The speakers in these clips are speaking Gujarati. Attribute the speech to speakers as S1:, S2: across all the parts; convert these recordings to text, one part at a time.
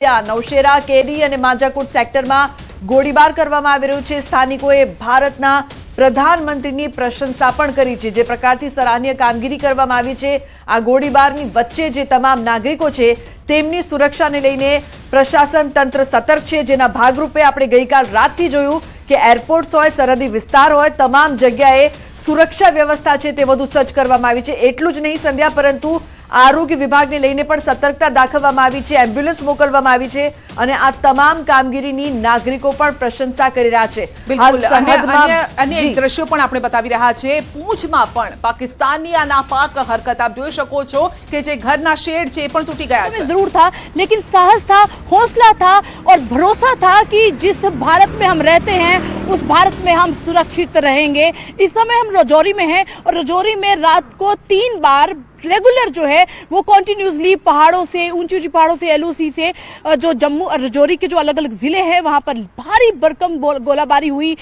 S1: નવશેરા, કેડી અને માજાકોટ સેક્ટરમાં ગોળીબાર કરવામાં આવી રહ્યો છે। સ્થાનિકોએ ભારતના પ્રધાનમંત્રીની પ્રશંસા પણ કરી છે। જે પ્રકારથી સરાહનીય કામગીરી કરવામાં આવી છે, આ ગોળીબારની વચ્ચે જે તમામ નાગરિકો છે તેમની સુરક્ષાને લઈને પ્રશાસન તંત્ર સતર્ક છે। જેના ભાગરૂપે આપણે ગઈકાલ રાતથી જોયું કે એરપોર્ટ્સ હોય, સરહદી વિસ્તાર હોય, તમામ જગ્યાએ સુરક્ષા વ્યવસ્થા છે તે વધુ સજ્જ કરવામાં આવી છે। એટલું જ નહીં સંધ્યા, પરંતુ આરોગ્ય વિભાગને લઈને પણ સતર્કતા દાખવવામાં આવી છે, એમ્બ્યુલન્સ મોકલવામાં આવી છે અને આ તમામ કામગીરીની નાગરિકો પણ પ્રશંસા કરી રહ્યા છે।
S2: બિલકુલ, અન્ય એક દ્રશ્યો પણ આપણે બતાવી રહ્યા છે। પૂંછમાં પણ પાકિસ્તાનની આ નાપાક હરકત આપ જોઈ શકો છો કે જે ઘરના શેડ છે એ પણ તૂટી ગયા છે।
S3: जरूर था, लेकिन साहस था, हौसला था और भरोसा था कि जिस भारत में हम रहते हैं उस भारत में हम सुरक्षित रहेंगे। इस समय हम रजौरी में हैं और रजौरी में रात को 3 बार रेगुलर जो है वो कॉन्टिन्यूसली पहाड़ों से, ऊंची ऊंची पहाड़ों से, एलओसी से जो जम्मू और रजौरी के जो अलग अलग जिले हैं वहां पर भारी भरकम गोलाबारी हुई,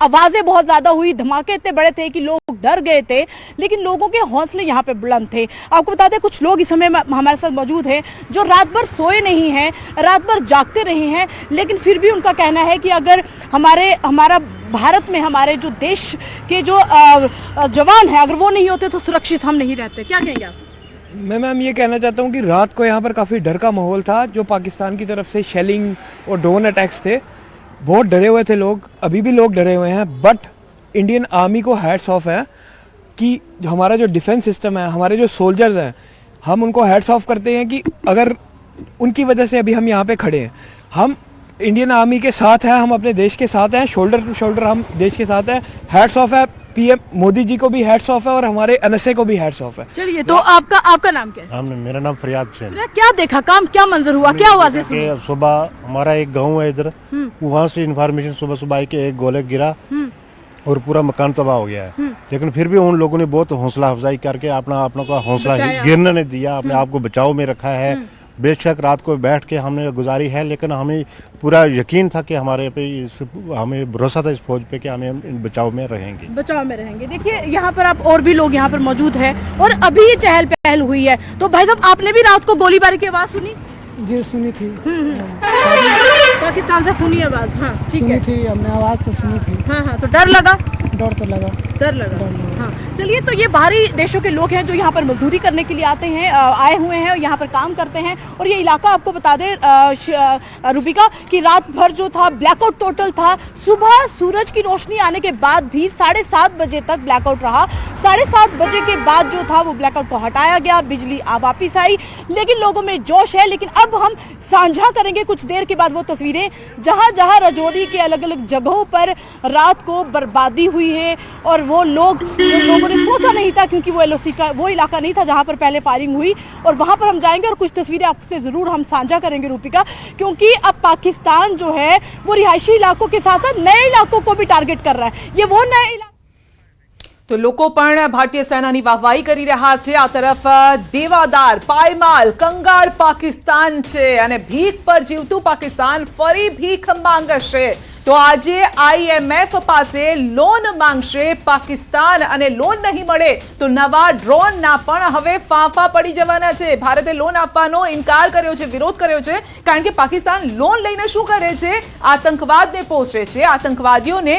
S3: आवाजें बहुत ज्यादा हुई, धमाके इतने बड़े थे कि लोग डर गए थे, लेकिन लोगों के हौसले यहाँ पे बुलंद थे। आपको बता दें, कुछ लोग इस समय हमारे साथ मौजूद हैं जो रात भर सोए नहीं हैं, रात भर जागते रहे हैं, लेकिन फिर भी उनका कहना है कि अगर हमारा भारत में हमारे जो देश के जो जवान हैं अगर वो नहीं होते तो सुरक्षित हम नहीं रहते। क्या कहेंगे आप?
S4: मैं मैम ये कहना चाहता हूँ कि रात को यहाँ पर काफ़ी डर का माहौल था। जो पाकिस्तान की तरफ से शेलिंग और ड्रोन अटैक्स थे, बहुत डरे हुए थे लोग, अभी भी लोग डरे हुए हैं। बट इंडियन आर्मी को हैट्स ऑफ है कि हमारा जो डिफेंस सिस्टम है, हमारे जो सोल्जर्स हैं, हम उनको हैट्स ऑफ करते हैं कि अगर उनकी वजह से अभी हम यहाँ पे खड़े हैं। हम इंडियन आर्मी के साथ हैं, हम अपने देश के साथ हैं, शोल्डर टू शोल्डर हम देश के साथ हैं। हैट्स ऑफ है पीएम मोदी जी को भी हैट्स ऑफ है और हमारे एनएसए को भी हैट्स ऑफ है।
S3: चलिए, तो आपका नाम क्या है?
S5: मेरा नाम फरियाद हुसैन।
S3: क्या देखा, काम क्या मंजर हुआ, क्या हुआ?
S5: सुबह हमारा एक गांव है इधर, वहाँ से इन्फॉर्मेशन सुबह सुबह आई कि एक गोले गिरा और पूरा मकान तबाह हो गया है। लेकिन फिर भी उन लोगों ने बहुत हौसला अफजाई करके अपना का हौसला गिरने नहीं दिया, अपने आप को बचाव में रखा है। बेशक रात को बैठ के हमने गुजारी है, लेकिन हमें पूरा यकीन था कि हमारे पे हमें भरोसा था इस फौज पे कि हमें बचाव में रहेंगे।
S3: देखिए, यहाँ पर आप और भी लोग यहाँ पर मौजूद हैं और अभी ये चहल पहल हुई है। तो भाई साहब, आपने भी रात को गोलीबारी की आवाज सुनी?
S6: जी सुनी थी।
S3: पाकिस्तान से सुनी आवाज? हाँ,
S6: सुनी थी हमने, आवाज तो सुनी थी।
S3: हाँ, तो डर लगा?
S6: डर तो लगा।
S3: डर लगा। हाँ, चलिए, तो ये बाहरी देशों के लोग हैं जो यहाँ पर मजदूरी करने के लिए आए हुए हैं और यहाँ पर काम करते हैं। और ये इलाका आपको बता दें रूबिका कि रात भर जो था ब्लैकआउट टोटल था। सुबह सूरज की रोशनी आने के बाद भी 7:30 बजे तक ब्लैकआउट रहा। 7:30 बजे के बाद जो था वो ब्लैकआउट को हटाया गया, बिजली वापिस आई, लेकिन लोगों में जोश है। लेकिन अब हम साझा करेंगे कुछ देर के बाद वो तस्वीरें जहां जहां रजौरी के अलग अलग जगहों पर रात को बर्बादी हुई है और वो लोग जो लोगों ने सोचा नहीं था, क्योंकि वो एलओसी का वो इलाका नहीं था जहां पर पहले फायरिंग हुई, और वहां पर हम जाएंगे और कुछ तस्वीरें आपसे जरूर हम साझा करेंगे रूपिका, क्योंकि अब पाकिस्तान जो है वो रिहायशी इलाकों के साथ साथ नए इलाकों को भी टारगेट कर रहा है। ये वो नए
S2: तो लोको पण भारतीय सेनानी वाहवाही करी रहा छे। आ तरफ देवादार, पायमाल, कंगाळ पाकिस्तान छे अने भीख पर जीवतुं पाकिस्तान फरी भीख मांगशे। तो आजे आईएमएफ पासे लोन मांगशे पाकिस्तान अने लोन नहीं मळे तो नवा ड्रोन ना पण हवे फांफा पड़ी जवाना छे। भारते लोन आपवानो इनकार कर्यो छे, विरोध कर्यो छे, कारण के पाकिस्तान लोन लईने शुं करे छे? आतंकवादने पोषे छे, आतंकवादीओने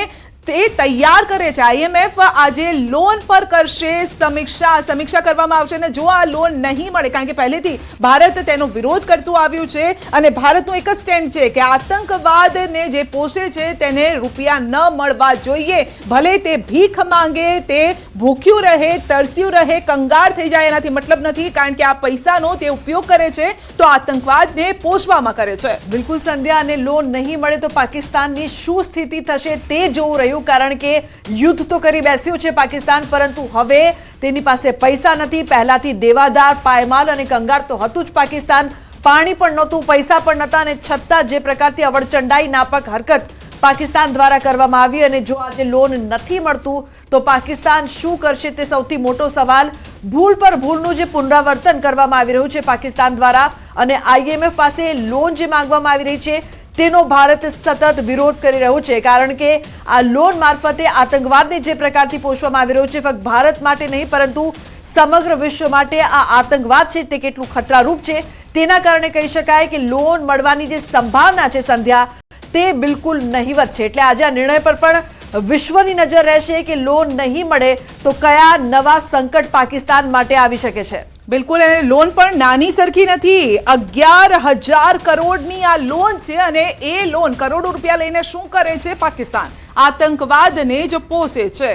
S2: તે તૈયાર કરે છે। આઈએમએફ આજે લોન પર કરશે સમીક્ષા કરવામાં આવશે અને જો આ લોન નહીં મળે, કારણ કે પહેલેથી ભારત તેનો વિરોધ કરતું આવ્યું છે અને ભારતનું એક જ સ્ટેન્ડ છે કે આતંકવાદને જે પોષે છે તેને રૂપિયા ન મળવા જોઈએ, ભલે તે ભીખ માંગે, તે ભૂખ્યું રહે, તરસ્યું રહે, કંગાળ થઈ જાય, એનાથી મતલબ નથી, કારણ કે આ પૈસાનો તે ઉપયોગ કરે છે તો આતંકવાદને પોષવામાં કરે છે।
S1: બિલકુલ સંધ્યા, અને લોન નહીં મળે તો પાકિસ્તાનની શું સ્થિતિ થશે તે જોવું રહ્યું, કારણ કે યુદ્ધ તો કરી બેસ્યું છે પાકિસ્તાન, પરંતુ હવે તેની પાસે પૈસા નથી। પહેલાથી દેવાદાર, પાયમાલ અને કંગાળ તો હતું જ પાકિસ્તાન, પાણી પણ નહોતું, પૈસા પણ નહોતા, અને છતાં જે પ્રકારથી અવળચંડાઈ નાપાક હરકત પાકિસ્તાન દ્વારા કરવામાં આવી અને જો આજે લોન નથી મળતું તો પાકિસ્તાન શું કરશે તે સૌથી મોટો સવાલ। ભૂલ પર ભૂલનું જે પુનરાવર્તન કરવામાં આવી રહ્યું છે પાકિસ્તાન દ્વારા અને આઈએમએફ પાસે લોન જે માંગવામાં આવી રહી છે તેનો ભારત સતત વિરોધ કરી રહ્યો છે, કારણ કે આ લોન મારફતે આતંકવાદને જે પ્રકારથી પોષવામાં આવી રહ્યો છે ફક્ત ભારત માટે નહીં પરંતુ સમગ્ર વિશ્વ માટે આ આતંકવાદ છે તે કેટલું ખતરારૂપ છે તેના કારણે કહી શકાય કે લોન મળવાની જે સંભાવના છે સંધ્યા તે બિલકુલ નહીવત છે. એટલે આજે આ નિર્ણય પર પણ વિશ્વની નજર રહેશે કે લોન નહીં મળે તો કયા નવા સંકટ પાકિસ્તાન માટે આવી શકે છે.
S2: બિલકુલ, અને લોન પણ નાની સરખી નથી. 11,000 કરોડની આ લોન છે અને એ લોન કરોડો રૂપિયા લઈને શું કરે છે પાકિસ્તાન? આતંકવાદને જ પોષે છે.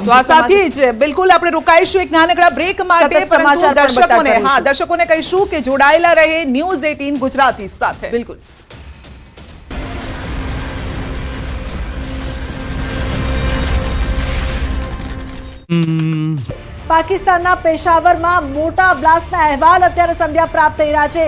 S2: તો આ સાથે જ બિલકુલ આપણે રોકાઈશું એક નાનકડા બ્રેક માટે,
S1: સતત
S2: પરંતુ
S1: સમાચાર પણ બતા કરીશું.
S2: દર્શકોને કહીશું કે જોડાયેલા રહે ન્યૂઝ 18 ગુજરાતી સાથે.
S1: બિલકુલ. પાકિસ્તાનના પેશાવરમાં મોટા બ્લાસ્ટના અહેવાલ અત્યારે સંધ્યા પ્રાપ્ત થઈ રહ્યા છે.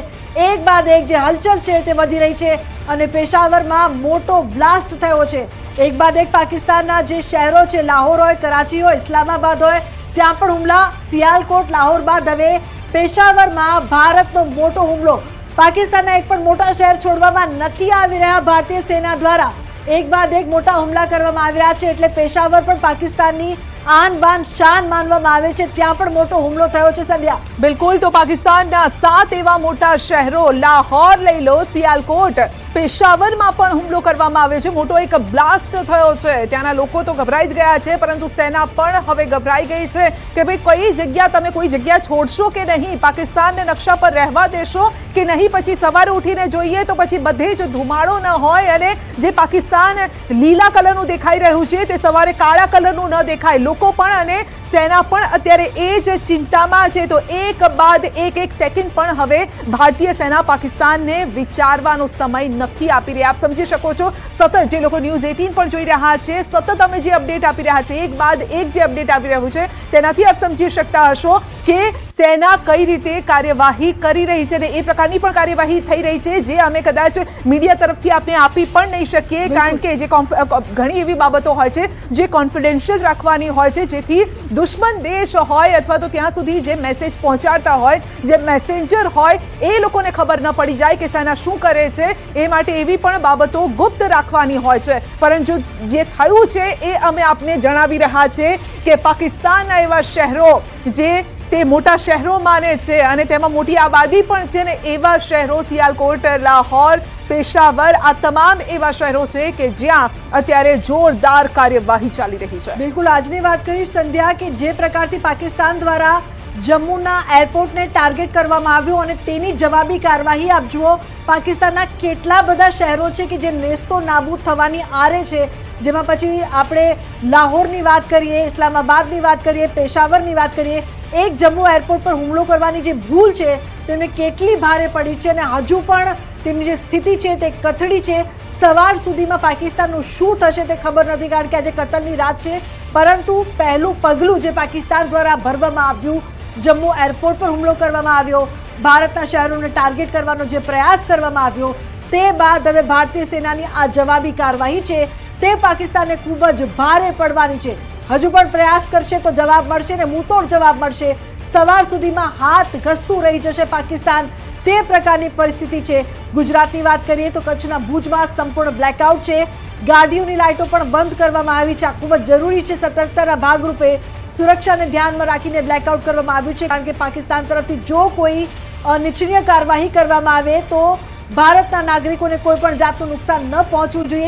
S1: એક બાદ એક જે હલચલ છે તે વધી રહી છે અને પેશાવરમાં મોટો બ્લાસ્ટ થયો છે. એક બાદ એક પાકિસ્તાનના જે શહેરો છે, લાહોર હોય, કરાચી હોય, ઇસ્લામાબાદ હોય, ત્યાં પણ હુમલા. સિયાલકોટ, લાહોર બાદ હવે પેશાવરમાં ભારતનો મોટો હુમલો. પાકિસ્તાનના એક પણ મોટા શહેર છોડવામાં નથી આવી રહ્યા ભારતીય સેના દ્વારા. એક બાદ એક મોટા હુમલા કરવામાં આવી રહ્યા છે. એટલે પેશાવર પણ પાકિસ્તાનની આન બાન શાન માનવામાં આવે છે, ત્યાં પણ મોટો હુમલો થયો છે સંધ્યા.
S2: બિલકુલ, તો પાકિસ્તાનના 7 એવા મોટા શહેરો, લાહોર લઈ લો, સિયાલકોટ, પેશાવરમાં પણ હુમલો કરવામાં આવ્યો છે. મોટો એક બ્લાસ્ટ થયો છે. ત્યાંના લોકો તો ગભરાઈ જ ગયા છે, પરંતુ સેના પણ હવે ગભરાઈ ગઈ છે કે ભાઈ કઈ જગ્યા, તમે કોઈ જગ્યા છોડશો કે નહીં? પાકિસ્તાનને નકશા પર રહેવા દેશો કે નહીં? પછી સવારે ઉઠીને જોઈએ તો પછી બધે જ ધુમાડો ન હોય અને જે પાકિસ્તાન લીલા કલરનું દેખાઈ રહ્યું છે તે સવારે કાળા કલરનું ન દેખાય. લોકો પણ અને સેના પણ અત્યારે એ જ ચિંતામાં છે. તો એક બાદ એક સેકન્ડ પણ હવે ભારતીય સેના પાકિસ્તાનને વિચારવાનો સમય નથી આપી રહી. આપ સમજી શકો છો, સતત જે લોકો ન્યૂઝ 18 પર જોઈ રહ્યા છે, સતત અમે જે અપડેટ આપી રહ્યા છે, એક બાદ એક જે અપડેટ આપી રહ્યું છે, તેનાથી આપ સમજી શકતા હશો કે સેના કઈ રીતે કાર્યવાહી કરી રહી છે. અને એ પ્રકારની પણ કાર્યવાહી થઈ રહી છે જે અમે કદાચ મીડિયા તરફથી આપને આપી પણ નહીં શકીએ, કારણ કે જે ઘણી એવી બાબતો હોય છે જે કોન્ફિડેન્શિયલ રાખવાની હોય છે, જેથી દુશ્મન દેશ હોય અથવા તો ત્યાં સુધી જે મેસેજ પહોંચાડતા હોય, જે મેસેન્જર હોય, એ લોકોને ખબર ન પડી જાય કે સેના શું કરે છે. એ માટે એવી પણ બાબતો ગુપ્ત રાખવાની હોય છે. પરંતુ જે થયું છે એ અમે આપને જણાવી રહ્યા છે કે પાકિસ્તાનના એવા શહેરો જે તે મોટા શહેરો માને છે અને તેમાં મોટી આબાદી પણ છે ને, એવા શહેરો સિયાલકોટ, લાહોર, પેશાવર, આ તમામ એવા શહેરો છે કે જ્યાં અત્યારે જોરદાર કાર્યવાહી ચાલી રહી છે.
S1: બિલકુલ, આજની વાત કરીશ સંધ્યા કે જે પ્રકારથી પાકિસ્તાન દ્વારા જમ્મુના એરપોર્ટને ટાર્ગેટ કરવામાં આવ્યું અને તેની જવાબી કાર્યવાહી આપ જુઓ. પાકિસ્તાનના કેટલા બધા શહેરો છે કે જે નેસ્તો નાબૂદ થવાની આરે છે, જેમાં પછી આપણે લાહોરની વાત કરીએ, ઇસ્લામાબાદની વાત કરીએ, પેશાવરની વાત કરીએ. એક જમ્મુ એરપોર્ટ પર હુમલો કરવાની જે ભૂલ છે તેમને કેટલી ભારે પડી છે અને હજુ પણ તેમની જે સ્થિતિ છે તે કથળી છે. સવાર સુધીમાં પાકિસ્તાનનું શું થશે તે ખબર નથી, કારણ કે આજે કતલની રાત છે. પરંતુ પહેલું પગલું જે પાકિસ્તાન દ્વારા ભરવામાં આવ્યું, જમ્મુ એરપોર્ટ પર હુમલો કરવામાં આવ્યો, ભારતના શહેરોને ટાર્ગેટ કરવાનો જે પ્રયાસ કરવામાં આવ્યો, તે બાદ હવે ભારતીય સેનાની આ જવાબી કાર્યવાહી છે તે પાકિસ્તાનને ખૂબ જ ભારે પડવાની છે. હજુ પણ પ્રયાસ કરશે તો જવાબ મળશે ને મુંહતોડ જવાબ મળશે. સવાર સુધીમાં હાથ ઘસતું રહી જશે પાકિસ્તાન, તે પ્રકારની પરિસ્થિતિ છે. ગુજરાતની વાત કરીએ તો કચ્છના ભુજમાં સંપૂર્ણ બ્લેકઆઉટ છે. ગાડીઓની લાઇટો પણ બંધ કરવામાં આવી છે. આ ખૂબ જ જરૂરી છે. સતર્કતાના ભાગરૂપે સુરક્ષાને ધ્યાનમાં રાખીને બ્લેકઆઉટ કરવામાં આવ્યું છે, કારણ કે પાકિસ્તાન તરફથી જો કોઈ અનિચ્છનીય કાર્યવાહી કરવામાં આવે તો ભારતના નાગરિકોને કોઈ પણ જાતનું નુકસાન ન પહોંચવું જોઈએ.